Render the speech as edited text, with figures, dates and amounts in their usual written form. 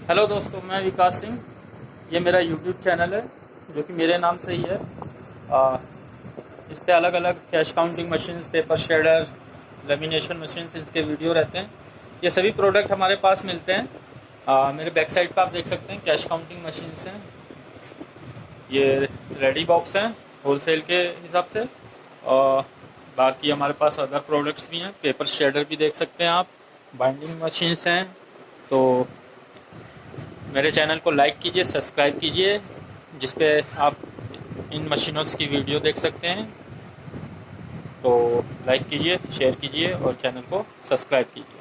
Hello दोस्तों, मैं विकास सिंह। ये मेरा यूट्यूब चैनल है जो कि मेरे नाम से ही है। आ, इस पे अलग अलग cash counting machines, paper shader, lamination machines, इसके वीडियो रहते हैं। ये सभी प्रोडक्ट हमारे पास मिलते हैं। मेरे बैक साइड पर आप देख सकते हैं कैश काउंटिंग मशीन्स हैं। ये रेडी बॉक्स हैं होलसेल के हिसाब से। और बाकी हमारे पास अदर प्रोडक्ट्स भी हैं। पेपर शेडर भी देख सकते हैं आप। बाइंडिंग मशीन्स हैं। तो मेरे चैनल को लाइक कीजिए, सब्सक्राइब कीजिए, जिस पे आप इन मशीनों की वीडियो देख सकते हैं। तो लाइक कीजिए, शेयर कीजिए और चैनल को सब्सक्राइब कीजिए।